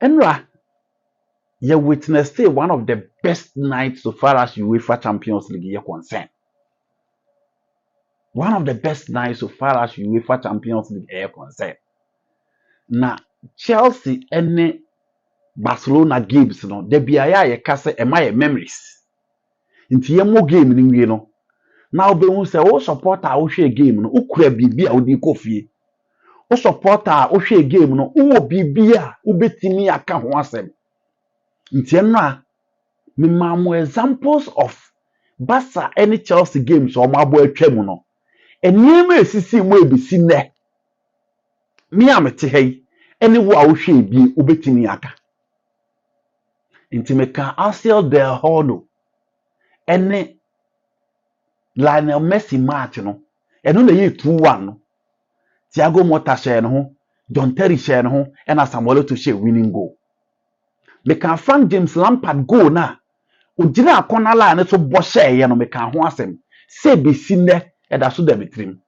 Enra, you witnessed one of the best nights so far as UEFA Champions League is concerned. One of the best nights so far as UEFA Champions League is concerned. Na Chelsea and Barcelona games no, de biaya ye kase e my memories. Inti ye mo game ni wie no. Na obehu se o supporter a wo hwe game no, ukura bibia wo di kofie. O supporter a wo hwe game no, wo bibia wo betimi aka ho asem. Nti eno a me mamu examples of Barca any Chelsea games o mabo atwam no. Enima esisi mu ebisi ne. Me amete hei ene wo a wo hwe bi wo betimi aka. Nti me kan Arsenal del Horno ene Lionel Messi match no eno na ye 2-1 no Thiago Motta share no ho John Terry share no ho ena Samuel Eto'o share winning goal. Me kan Frank James Lampard goal na ogina akona line so bo share ye no me kan ho asem se be sine e da so da betrim.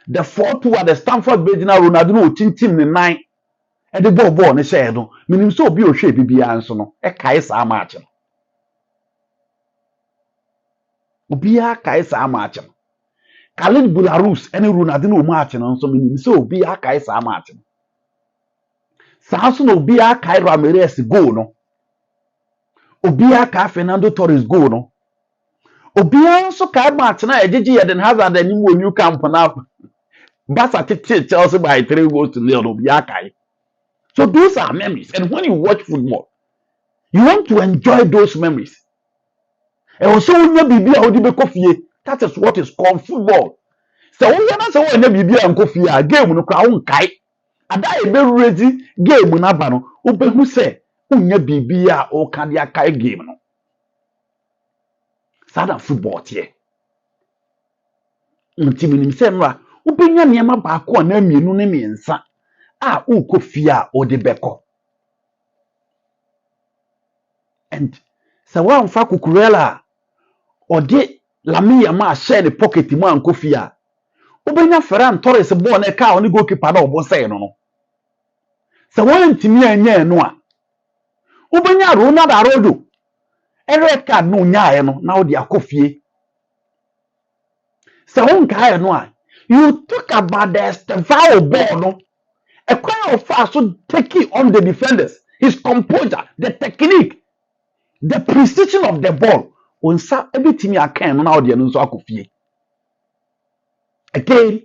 The 4-2 at the Stamford Bridge na Ronaldo no tintim ne nine e de ball ne share no minim so obi o hwe bibia nso no e kai sa match no obi a kai sa match no Khalid Boularus ene Ronaldo no match no nso minim so obi a kai sa match no sa so no obi a kai Ramirez goal no obi a kai Fernando Torres goal no obi a nso kai match na ejeje Eden Hazard anim wo New Camp na Barca tete Chelsea by 3-0 no obi a kai. So those are memories, and when you watch football you want to enjoy those memories. And also when you be odi that is what is called football. So when you say when you be a game no kra won kai ada e be ready game na ba no obehu say unya bibia o ka dia kai game no. Sada football tie ntiminim say nra ubenya niema ba ko na mienu ne miensa a ukofia o de beko. And so one fa CUCURELLA or de LAMINE share the pocket mu ankofia ubenya Ferran Torres ball na ka oni goalkeeper na obo say no so one ntimi anya no a ubenya Ronaldo Arodo red card no nya no na odi akofie so one ka no a you talk about the ESTEVAO ball no a kind of fast so taking on the defenders, his composure, the technique, the precision of the ball. Onsa everything you can now the no so akofie. Again,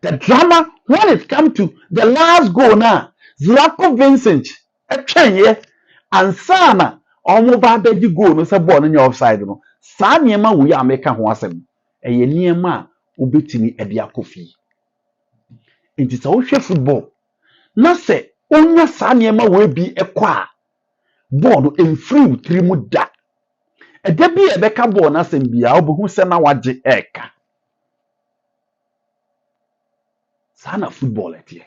the drama when it comes to the last goal now, Zlatko Vincent, etwenye ansana omo ba bedi goal no say ball no offside no. Sa niema wo ya make ho asem. Eye niema obetimi e dia akofie. Nti sa wo hwe football na se onya sa niema we bi ekwa ball no emfiri tiri mu da e da bi e beka ball na sem bia obehu se na waje eka sa na football etie.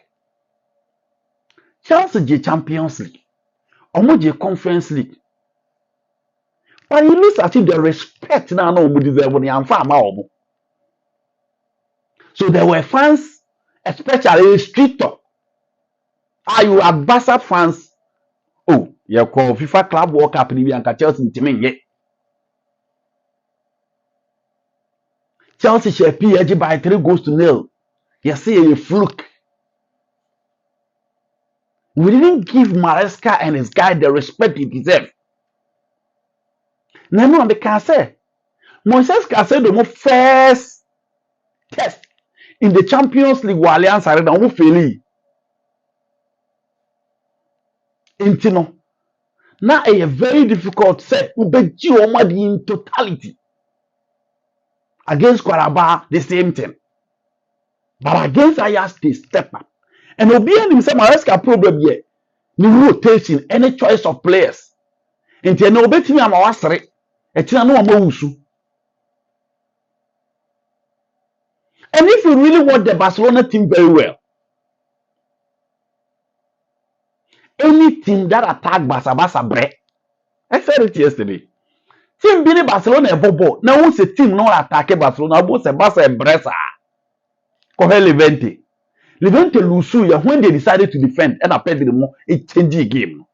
Chelsea je Champions League omo je Conference League but you lose at the respect na no omo deserve ni amfa ama omo. So there were fans, especially street talk. Are you at Barca fans? Oh, you call FIFA Club World Cup ni bianca Chelsea ntimi Chelsea share PSG by 3-0. You see a fluke. We didn't give Maresca and his guy the respect he deserve. Nemo on the Case. Moises Caicedo the first test in the Champions League wa Allianz Arena who fail. Intino. Now a very difficult set. Ubeji omadi in totality. Against Qarabağ, the same thing. But against Ajax, they step up. And Obian himself, Maresca problem here. No rotation, any choice of players. And you know, bet me I'm a wasser. And if you really want the Barcelona team very well, any team that attack Barca break. I said it yesterday. Team being Barcelona a bobo. Now who's a team not attack Barcelona? Who's a Barca a bresa? Kohele 20. Levante Lusu, when they decided to defend, and I paid them more, it changed the game.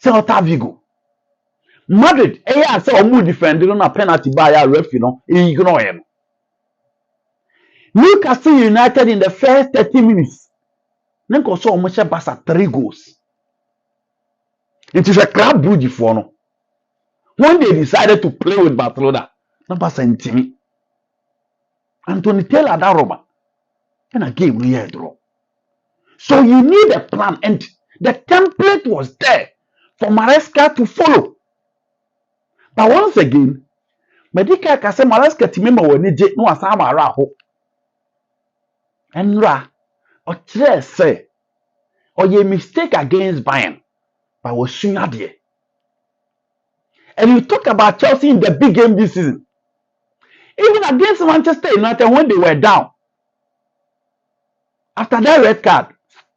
Celta Vigo. Madrid, I saw a defending on a penalty by a ref, ignore him. Newcastle United in the first 30 minutes. Nenko saw almost Barca 3 goals. It is a crab bridge for no. When they decided to play with Barcelona, number 17, Anthony Taylor that Roma, and a game we had draw. So you need a plan, and the template was there for Maresca to follow. But once again, Medica can say Maresca to remember when he no asama raho. And Ra, or say, or ye mistake against Bayern, but was soon at here. And you talk about Chelsea in the big game this season. Even against Manchester United when they were down. After that red card,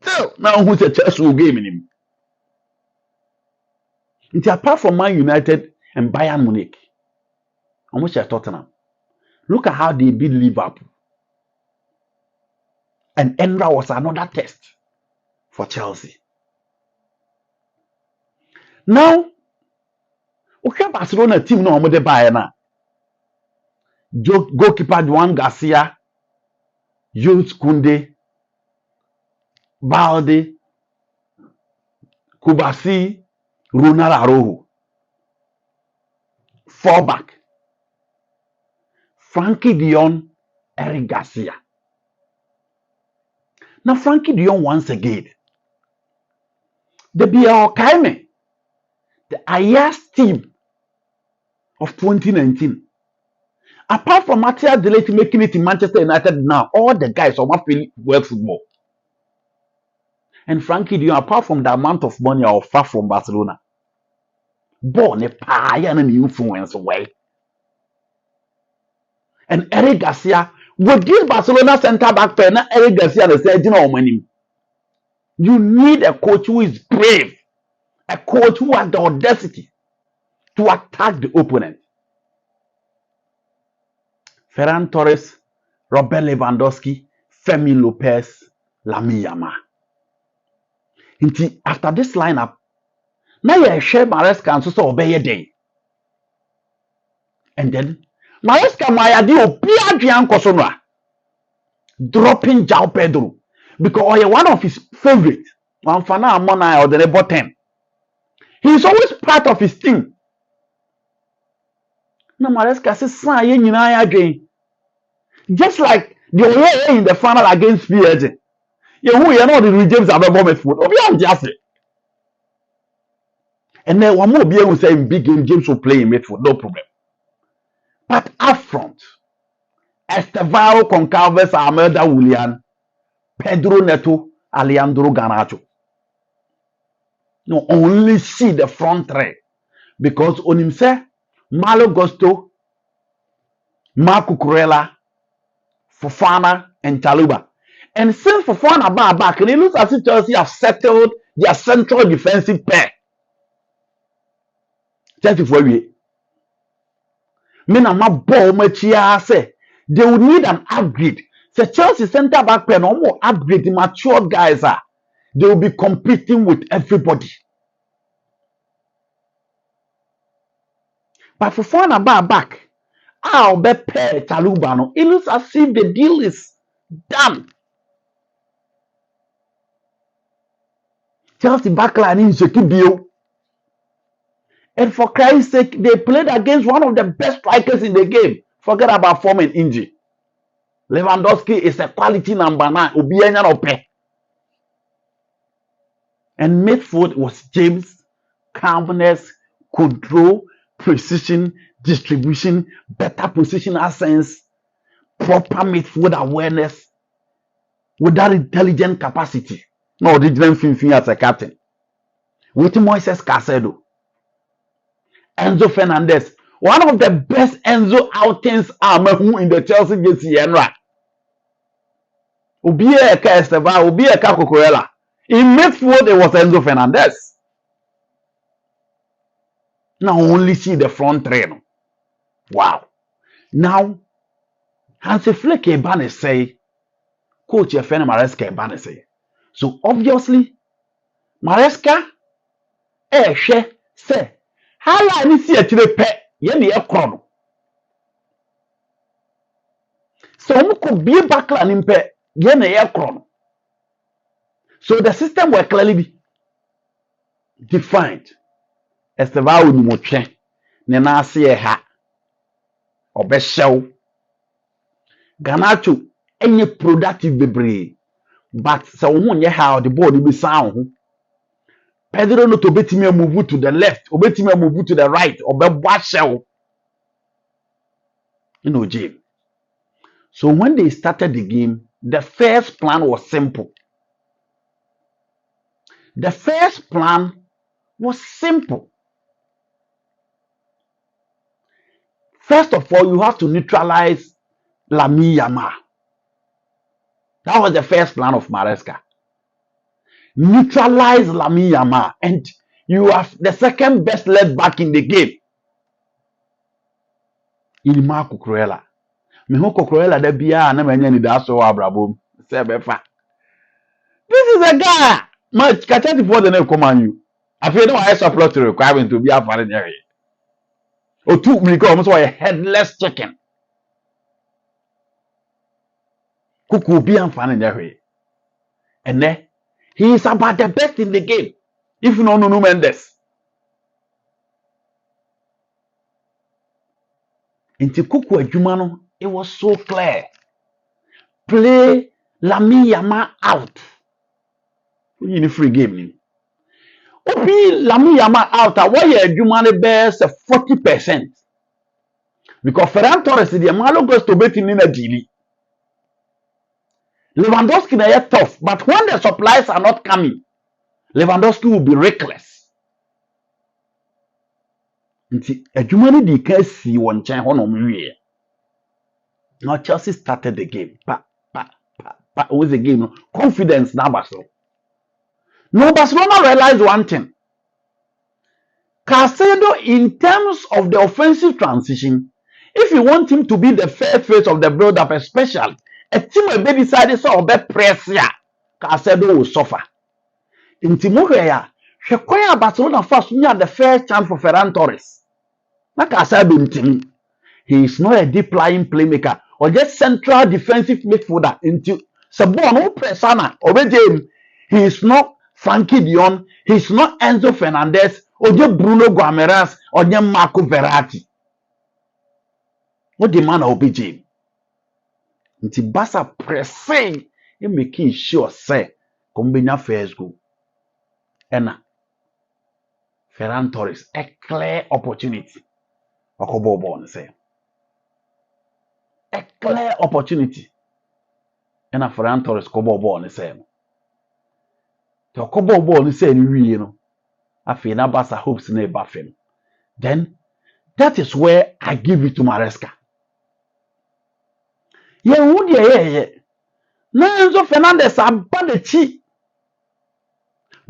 still now who's a Chelsea game in him. It's apart from Man United and Bayern Munich, on which I Tottenham. Look at how they beat Liverpool. And Enra was another test for Chelsea. Now, okay, Barcelona team no more buy na. Goalkeeper Juan Garcia, Jules Koundé, Balde, Kubasi, Ronald Araujo. 4 back. Frankie de Jong, Eric Garcia. Now Frankie de Jong once again. The BL Kaime, the Ayas team of 2019. Apart from Matthias De Ligt making it in Manchester United now, all the guys are not feeling well football. And Frankie de Jong, apart from the amount of money I offer from Barcelona, born a pie and an influence away. And Eric Garcia, with this Barcelona center back pair, now Eric Garcia they said, you need a coach who is brave, a coach who has the audacity to attack the opponent. Ferran Torres, Robert Lewandowski, Femi Lopez, Lamine Yamal. After this lineup, now you share Maresca and so obey a day. And then Maresca Maya di Opia Gian Kosonra dropping João Pedro because one of his favorite, one Fana Amona or the Nebo 10. He's always part of his team. Now Maresca says, again. Just like the way in the final against PSG. You know the James Abel foot. And then one more be able to say in big game, James will play in midfield, no problem. But up front, ESTEVAO, Concalves, Almeida, Willian, Pedro Neto, Alejandro Garnacho. No, only see the front three. Because on him say, Malo Gusto, Marco Cucurella, Fofana, and Chaluba. And since Fofana are back, and it looks as if Chelsea have settled their central defensive pair. Just for you. My ball say they will need an upgrade. So Chelsea center back pair no more upgrade. The mature guys are. They will be competing with everybody. But Fofana back. I'll be pair Chaluba no. It looks as if the deal is done. Chelsea backline is secure. And for Christ's sake, they played against one of the best strikers in the game. Forget about form and injury. Lewandowski is a quality number 9. And midfield was James, calmness, control, precision, distribution, better positional sense, proper midfield awareness, with that intelligent capacity. No, they didn't feel as a captain. With Moises Caicedo. Enzo Fernandez, one of the best Enzo outings in the Chelsea jersey. Ubie Eka ESTEVAO, Ubie Eka CUCURELLA. In midfield, it was Enzo Fernandez. Now only see the front three. Wow. Now, Hansi Flick say, coach your friend Maresca eba say. So obviously Maresca hwɛ say hala ni si atire pɛ ye ne ekro no. So ko bie backline ni pɛ ye ne ekro no. So the system were clearly defined. ESTEVAO ni mo twe ne na ase ye ha obehyew Ganacho any productive bebree but so wo nye how the ball be sound ho Pedro no to betimi move to the left obetimi move to the right obebo ahyew Jim. So when they started the game, the first plan was simple. The first plan was simple. First of all, you have to neutralize LAMINE. That was the first plan of Maresca. Neutralize LAMINE, and you have the second best left back in the game. In CUCURELLA. Me ho CUCURELLA da bia na manya ni da so abrabom. Say befa. This is a guy. My catch for the name command you. I feel no I support to requirement to be a foreign area. O two me go almost a headless chicken. Kuku be an fan in area. And then he is about the best in the game. If you know no Mendes. Into Kuku Ejumano, it was so clear. Play LAMINE out. We need a free game. Obi LAMINE out. Why you Ejumano bears 40%? Because Ferran Torres the Malo goes to bet in a deal. Lewandowski na yet tough, but when the supplies are not coming, Lewandowski will be reckless. Nti Ejumano di ka si won chen ho no mwie. Now Chelsea started the game. With the game, confidence now Barcelona. No, Barcelona realized one thing. Caicedo, in terms of the offensive transition, if you want him to be the first face of the build-up, especially, a team will be decided so be press here, Caicedo will suffer. In Timorea, Shekoya Barcelona first near the first chance for Ferran Torres. Like Caicedo, he is not a deep lying playmaker or just central defensive midfielder into Sabon Presana or James. He is not Frankie Dion, he is not Enzo Fernandez or just Bruno Guimarães or just Marco Verratti. What the man will be James? Into Barca pressing and making sure say combine first goal. And Ferran Torres a clear opportunity. Okobo say. A clear opportunity. And Ferran Torres kobo ball say. The kobo ball say you know. I feel na Barca hopes na buffing. Then that is where I give it to Maresca. Yeah. Now Enzo Fernandez abba the chi.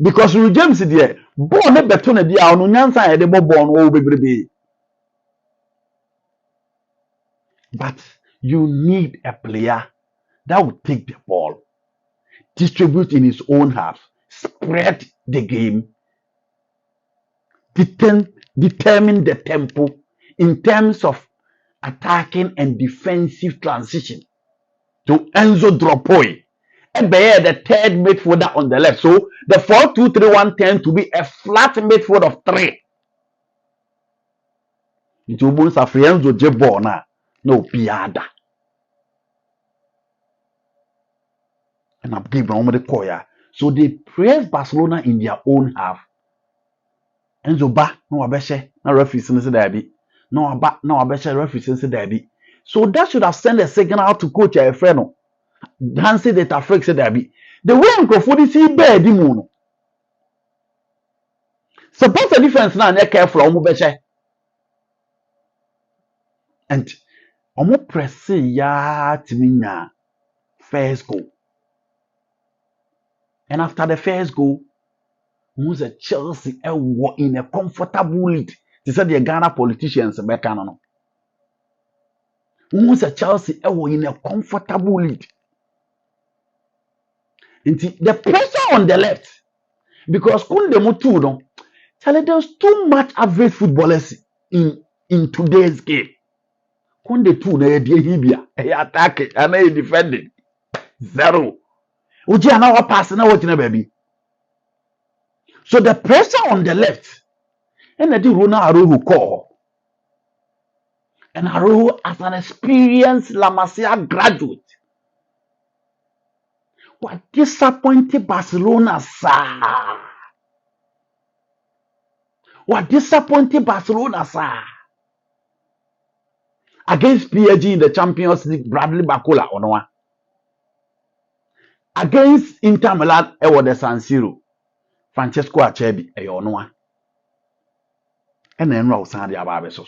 Because we James there, ball ne beto na dia onu nyansa e de ball no bebrebe. But you need a player that will take the ball, distribute in his own half, spread the game, determine the tempo in terms of attacking and defensive transition to Enzo Dropoi. And the third midfielder on the left. So the 4-2-3-1 tends to be a flat midfield of 3. It will be Enzo Jebona. No piada. And I'm giving them the koya. So they praise Barcelona in their own half. Enzo ba no abeshe na referee say that no aba no abeshe referee say that. So that should have sent a signal to coach a friend. Dancy that affects that. The way Uncle see bed no. Suppose the difference now na careful omo beshe. And omo press ya timinya first goal. And after the first goal, was a Chelsea in a comfortable lead. They said the Ghana politicians back on. Was a Chelsea in a comfortable lead. The pressure on the left, because Kunde Mutu, no, Charlie, there's too much average footballers in today's game. Kunde two na hibia, attack it, and they defending. Zero. Uji anawa pass na what na baby. So the pressure on the left, and I do Rona Aruhu call. And Aruhu as an experienced La Masia graduate. What disappointed Barcelona, sir? What disappointed Barcelona, sir? Against PSG in the Champions League, Bradley Bacola on one. Against Inter Milan, it was the San Siro. Francesco Acerbi, on one. And then Raul Sandy Ababeso.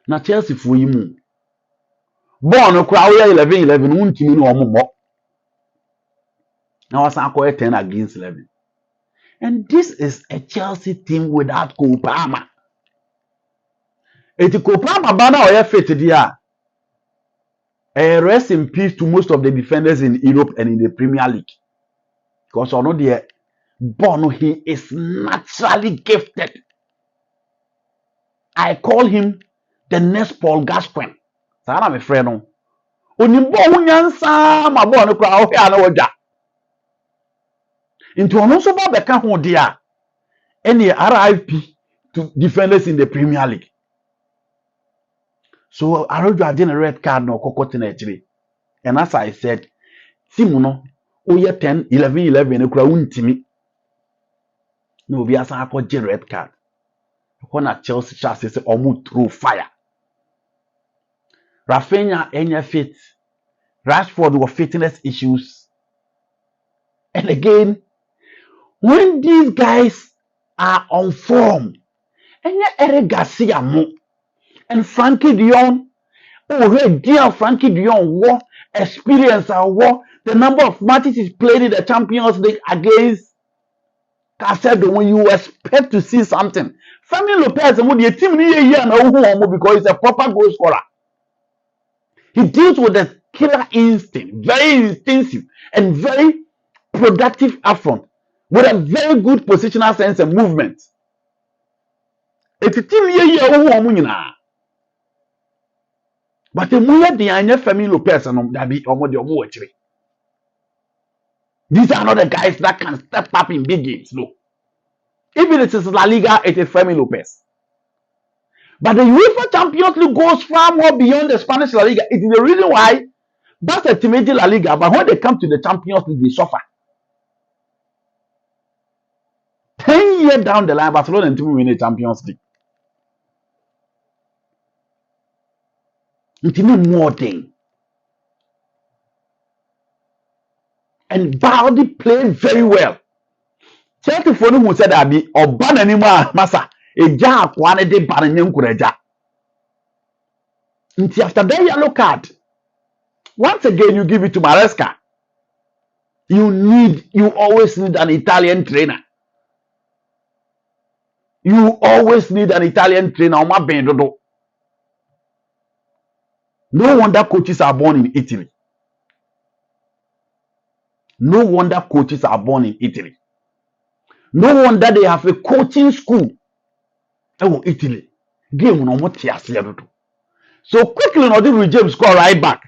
Now Chelsea for you. Born a crowd 11-11, won't you know more? Now I say 10 against 11. And this is a Chelsea team without Kopama. It's Kopama banner or fit there. Rest in peace to most of the defenders in Europe and in the Premier League. Because I know the Bono, he is naturally gifted. I call him the next Paul Gascoigne. So I'm a friend. Onimbo unyansa ma Bono kwa ohe ana oja. Into ono so ba beka ho dia. Any RIP to defenders in the Premier League. So I wrote a red card no kokoti. And as I said, Simuno, oye 10, 11, ekura untimi. No, we are a red card. When a Chelsea chassis say almost through fire. Rafinha any fit. Rashford with fitness issues. And again, when these guys are on form, and Eric Garcia mo and Frankie Dion, already dear Frankie Dion war experience our war. The number of matches he's played in the Champions League against Casedo, when you expect to see something. Femi Lopez and the team because he's a proper goal scorer. He deals with a killer instinct, very instinctive and very productive upfront, with a very good positional sense and movement. It's a team but the Muya Diana Femi Lopez and Dabi or these are not the guys that can step up in big games, no. Even it is La Liga, it is Femi Lopez. But the UEFA Champions League goes far more beyond the Spanish La Liga. It is the reason why that's a timid La Liga, but when they come to the Champions League, they suffer. 10 years down the line, Barcelona and team win the Champions League. It's even more thing. And Baldi played very well. Chelsea for who said that be or ban anymore, Massa. A jar one a day ban young Kureja. Until after that yellow card, once again you give it to Maresca. You always need an Italian trainer. You always need an Italian trainer. No wonder coaches are born in Italy. No wonder coaches are born in Italy. No wonder they have a coaching school. Oh, Italy. Game no more. So quickly, no, the James score right back.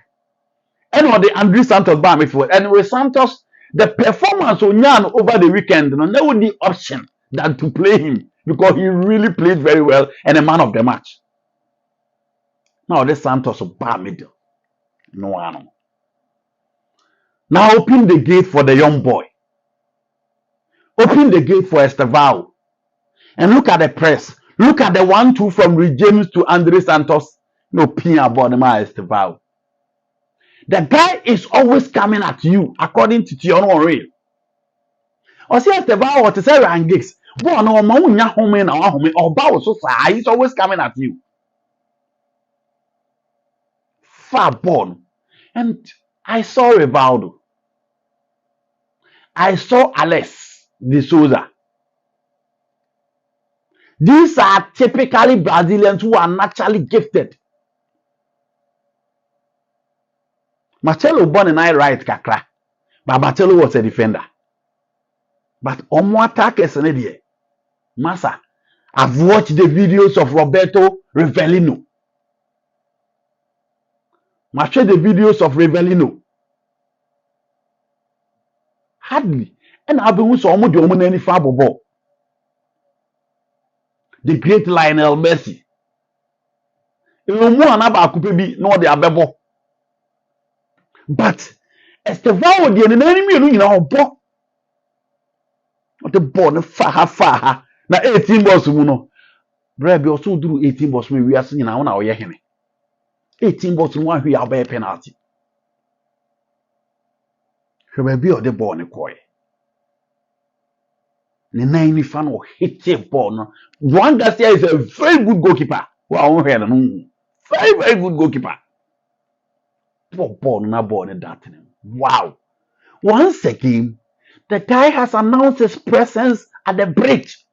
And on the Andrew Santos bar midfield. And with Santos, the performance on Yan over the weekend, no, there would be option than to play him because he really played very well and a man of the match. Now this Santos bar middle. No one. Now open the gate for the young boy. Open the gate for ESTEVAO. And look at the press. Look at the 1-2 from James to Andre Santos. No pin about the ESTEVAO. The guy is always coming at you according to Tiono Real. Or see ESTEVAO or to say Rangigs. Boy, no, Maunya home in our home or bow so far. He's always coming at you. Far born. And I saw Rivaldo. I saw Alex de Souza. These are typically Brazilians who are naturally gifted. Marcelo born and I right kakra. Babatelo was a defender. But Omo attackers in the Massa. I've watched the videos of Roberto Rivellino. I share the videos of Rivellino. Hardly. And I've been with some of the woman any ball. The great Lionel Messi. No de abebo. But ESTEVAO the enemy you know bo. The ball no faha. Na 18 balls mu no. Bra bi also do 18 balls me we ase nyina wona wo ye hene. 18 balls mu ahwe ya penalty. Hwe bi o the ball ne koy. The 90 fan or hit the ball. No. One Garcia is a very good goalkeeper. Wow, very good goalkeeper. Ball, na ball, that. Wow. Once again, the guy has announced his presence at the bridge.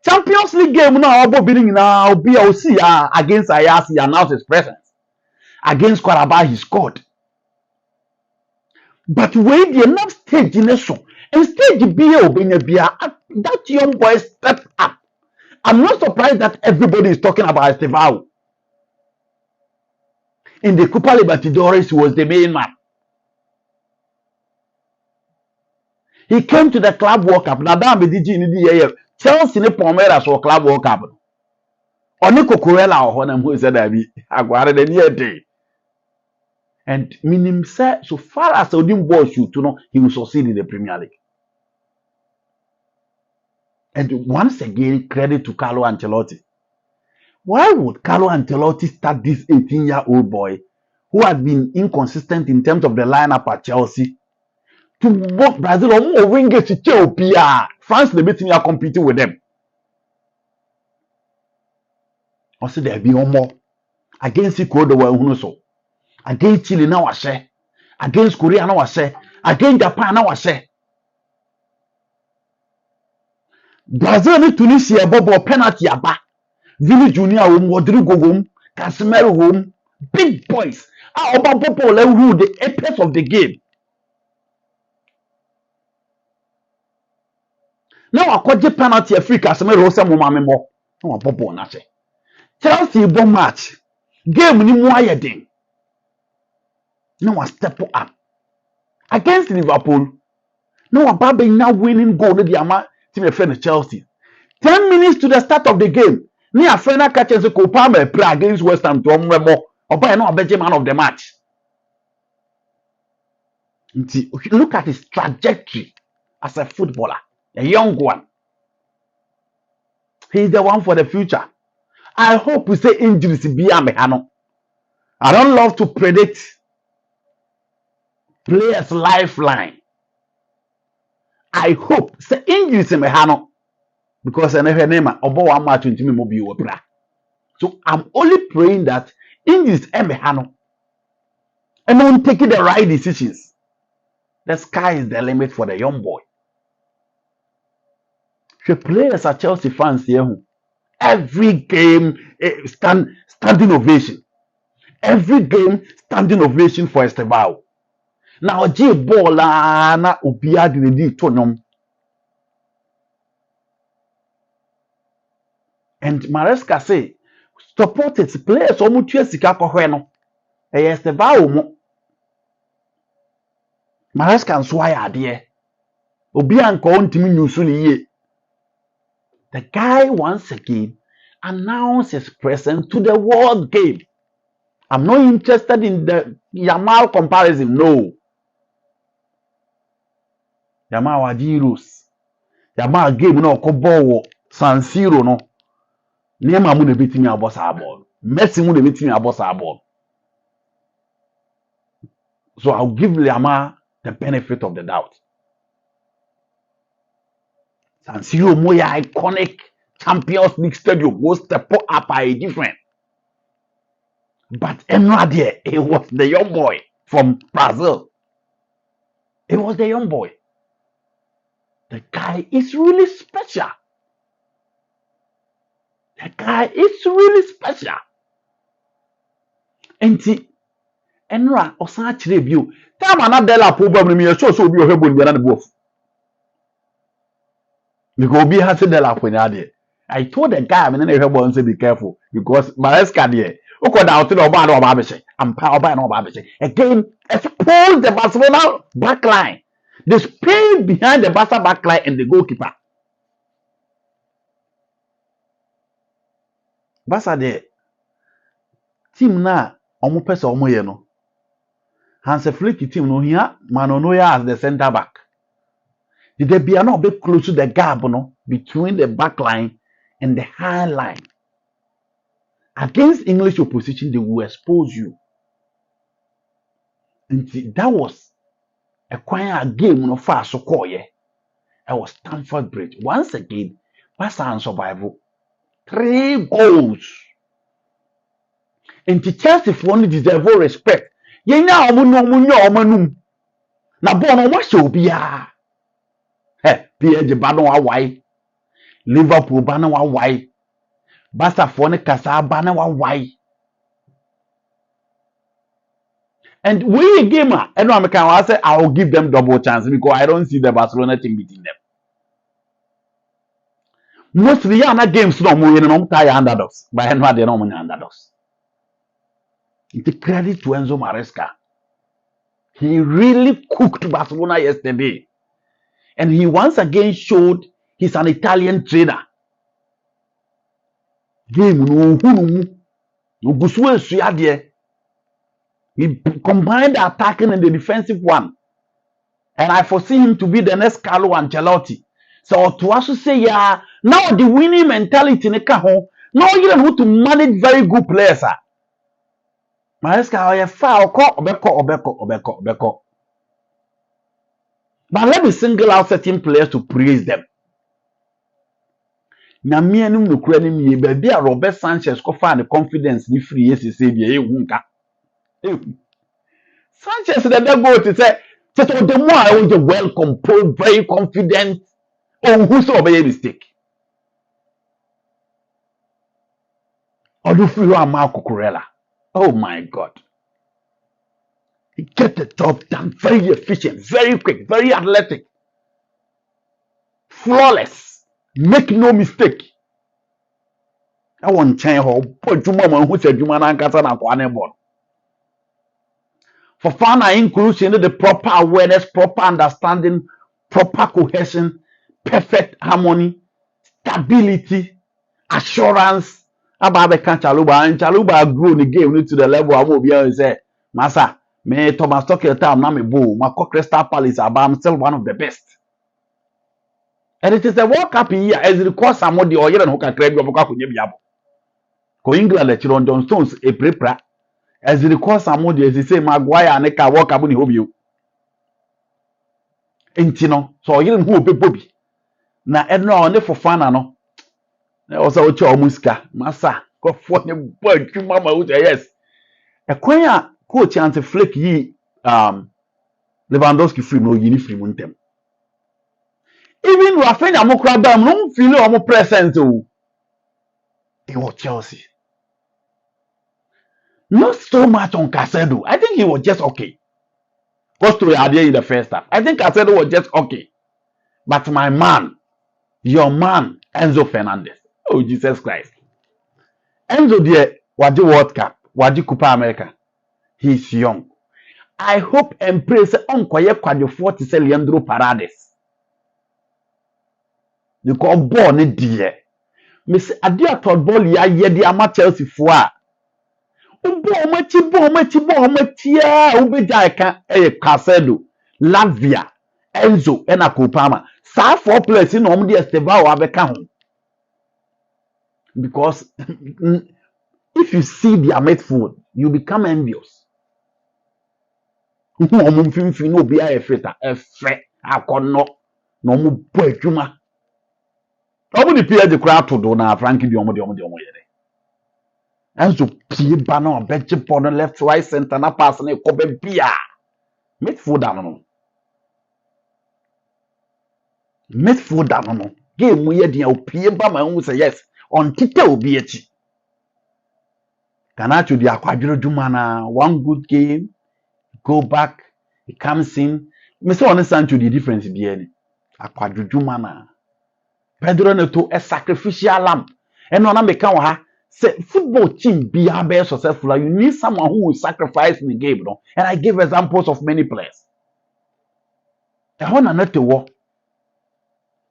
Champions League game now, against Ayas, he announced his presence. Against Qarabağ, he scored. But when the next stage in the show, and stage B, that young boy stepped up. I'm not surprised that everybody is talking about ESTEVAO. In the Copa Libertadores, he was the main man. He came to the Club World Cup. Chelsea ne Palmeiras or Club World Cup. Oni CUCURELLA or Honam who said that I the near day. And meaning said so far as Odin ball shoot to know he will succeed in the Premier League. And once again, credit to Carlo Ancelotti. Why would Carlo Ancelotti start this 18-year-old boy who had been inconsistent in terms of the lineup at Chelsea to both Brazil or more wingers to Chelsea? France, the meeting are competing with them. Also, there be more against Ecuador, against Chile now, I say, against Korea now, I say, against Japan now, I say. Brazil and Tunisia, Bobo penalty aba. Vini Junior Rodrigo Casemiro big boys. Bobo who the apex of the game. Now I call penalty a free Casemiro some more. No Bobo na say. Chelsea bon match. Game ni mo ayedin. Now I step up against Liverpool. Now Ababe now winning goal the ama team a friend Chelsea. 10 minutes to the start of the game. Ni a friend catches a Copa against West Ham to Omremo. Oba no a man of the match. Look at his trajectory as a footballer, a young one. He's the one for the future. I hope we say injuries be a mehano. I don't love to predict players' lifeline. I hope say injuries in mehano because I never name obo one match into me mobi wopra. So I'm only praying that injuries in mehano and on taking the right decisions. The sky is the limit for the young boy. The players are Chelsea fans here. Every game standing ovation. Every game standing ovation for ESTEVAO. Now J ball na obia di tonom. And Maresca say support its players omu tua sika kohwe no. ESTEVAO mo. Maresca nso aya ade. Obi anko ntimi nyusu ni ye. The guy once again announced his presence to the world game. I'm not interested in the YAMAL comparison. No. YAMAL wa Euros. YAMAL game no ko ball San Siro no. Nema mu na betimi abọ sa ball. Messi mu na betimi abọ sa ball. So I'll give YAMAL the benefit of the doubt. San Siro mo ya iconic Champions League stadium was step up a different. But Emrade, it was the young boy from Brazil. It was the young boy. The guy is really special. The guy is really special. And see, enra osan kire bio time ana dela problem me show so obi ohebo ni na ne bof because obi has dela po ni ade. I told the guy, I mean, everyone say be careful because Maresca there. Okay, now to the Oba no Babishe. I'm Oba no Babishe. Again, expose the Barcelona backline. They spray behind the Barca backline and the goalkeeper. Barca there. Team na omo pesa omo ye no. Hans Flick team no here, Manonoya as the centre back. Did they be a bit close to the gap no between the backline and the high line? Against English opposition, they will expose you. And that was a quiet game no fast so call yeah. It was Stamford Bridge. Once again, Barca and survival. 3 goals. And the Chelsea for only deserve respect. You know, omunyo. Na bono wa show bia. Hey, PSG bano wa wai. Liverpool bano wa wai. Barca for ne kasa bano wa wai. And we a gamer, and I say I will give them double chance because I don't see the Barcelona team beating them. Most of the other games no more no tie underdogs, but I know they no more underdogs. It's a credit to Enzo Maresca. He really cooked Barcelona yesterday, and he once again showed he's an Italian trainer. Game no gusue suade. He combined the attacking and the defensive one. And I foresee him to be the next Carlo Ancelotti. So to also say, yeah, now the winning mentality in the home, now you don't know to manage very good players. Maresca, obeko. But let me single out certain players to praise them. Na me anum no kura ni me baby a Robert Sanchez ko fa the confidence ni free yes say be ehunka. Sanchez the go to say the more I want well composed, very confident. Oh, who saw a mistake? CUCURELLA. Oh my God. He get the job done very efficient, very quick, very athletic, flawless. Make no mistake. I want change how put you mama who said you man and kwana board. For fun inclusion, the proper awareness, proper understanding, proper cohesion, perfect harmony, stability, assurance. About the Chaluba and Chaluba grew the game to the level I will be able to say, Massa, me Thomas Tuchel time na me boo, my Crystal Palace I'm still one of the best. And it is a World Cup year as it requires somebody or you who can claim your vocal with Yabo. Go England let you on John Stones a prepra as it requires somebody as they say Maguire and Eka World Cup in Hobio. Intino, so you who be Bobby. Na Edna on for fun, no. Also, Muska, Massa, go for the boy, Mama, yes. A queer coach and flick ye Lewandowski free no uniform on them. Even Rafinha Mokra Dam, no feel no present to he was Chelsea. Not so much on Casedo. I think he was just okay. Goes to the idea in the first half. I think Casedo was just okay. But my man, your man, Enzo Fernandez. Oh, Jesus Christ. Enzo dear, what the World Cup, what the Copa America. He's young. I hope and pray say Uncle Yekwa 40 say Leandro Paredes. You call born it dear. Miss Adia thought ball ya ye the ama Chelsea for. Bo ya ubi jaika Casedo, Lavia, Enzo, and a Kupama. Sa 4 players in the ESTEVAO abeka ho. Because if you see their midfield, you become envious. No be a feta, a fe, a corno, no more poetuma. Nobody pay the crowd to do now, Frankie Diomo. And so, P. Banner, bench upon the left, right, center, na pass, and a cobe beer. Midfield down. Midfield down. Game we had the P. Bama who say yes, on Tito be it. Can I to the Aquadro Jumana, one good game, go back, he comes in. Mr. Understand to the difference bien. Akwajuju mana. Pedro Neto a sacrificial lamb. And when I make say football team be a successful. You need someone who will sacrifice in the game, no? And I give examples of many players. The one not to war.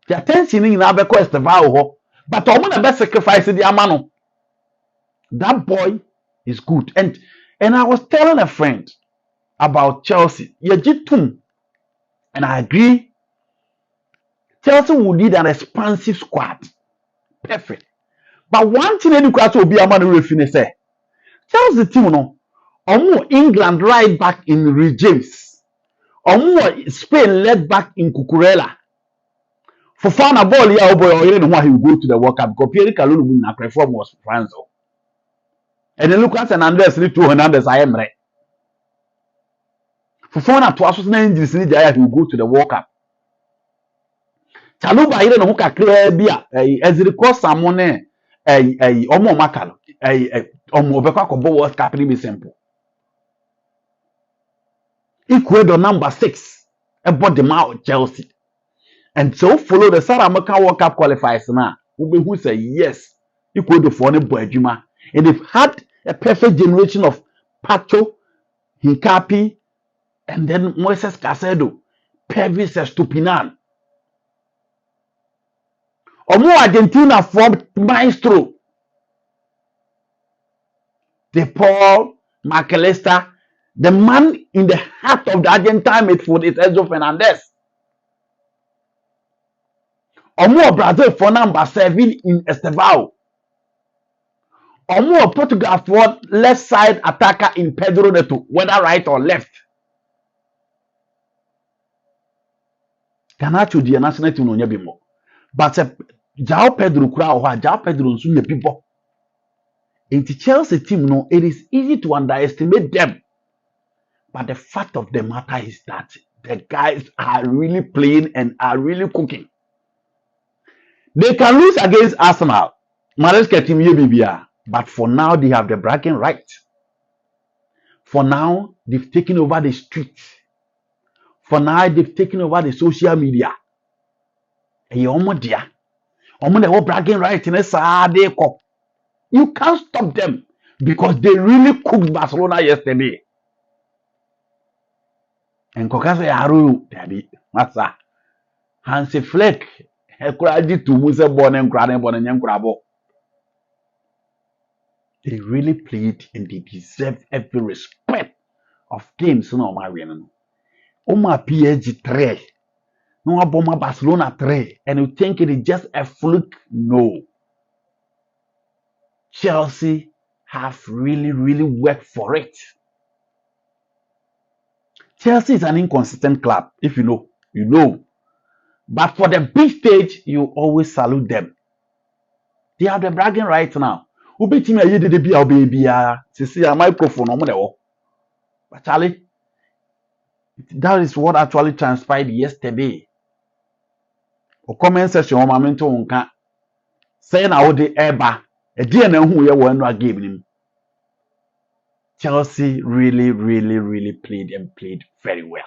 The attention in Abeko ESTEVAO, but I'm gonna best sacrifice the amano. That boy is good. And I was telling a friend about Chelsea. And I agree. Chelsea will need an expansive squad. Perfect. But one thing will be a man who finish say. Chelsea team no. England right back in regimes. Spain led back in CUCURELLA. For fun a ball here, boy, or you know why he will go to the World Cup because Pierre Kalulu win a reform was France. And then Lucas Hernandez need to Hernandez I am right. For fun at 2009 he will go to the World Cup. Chaluba here no ka clear bia as record someone omo makalo omo obekwa kobo World Cup ni be simple. Ecuador number 6 about the mouth Chelsea. And so follow the South American World Cup qualifiers now. Who say yes, Ecuador for the boy Juma. And they've had a perfect generation of Pacho, Hincapi, and then Moises Casedo, Pervis Estupinan. Omo Argentina formed Maestro. De Paul, McAllister, the man in the heart of the Argentine midfield is Enzo Fernandez. Omo Brazil for number 7 in ESTEVAO. Omo Portugal for left side attacker in Pedro Neto, whether right or left. Canacho the national team no bimo. But Jao Pedro kura or Jao Pedro nso ne people. In the Chelsea team, no, it is easy to underestimate them. But the fact of the matter is that the guys are really playing and are really cooking. They can lose against Arsenal. Maresca team BBR. But for now, they have the bragging right. For now, they've taken over the streets. For now, they've taken over the social media. And you almost there. Almost the whole bragging right in a Saturday cup. You can't stop them because they really cooked Barcelona yesterday. And Kokase Haru, Daddy, Massa, Hansi Fleck, Hekuraji to Musa Bon and Graden Bon and Yankrabo. They really played and they deserve every respect of games. No, my reason. Oma PSG 3. No, Aboma Barcelona 3. And you think it is just a fluke? No. Chelsea have really, really worked for it. Chelsea is an inconsistent club. If you know, you know. But for the big stage, you always salute them. They have the bragging right now. Ubi team ayi de bi baby see a microphone on the. But Charlie, that is what actually transpired yesterday. O comment section on momento unka saying I would eba a DNA who you were not giving him. Chelsea really, really, really played and played very well.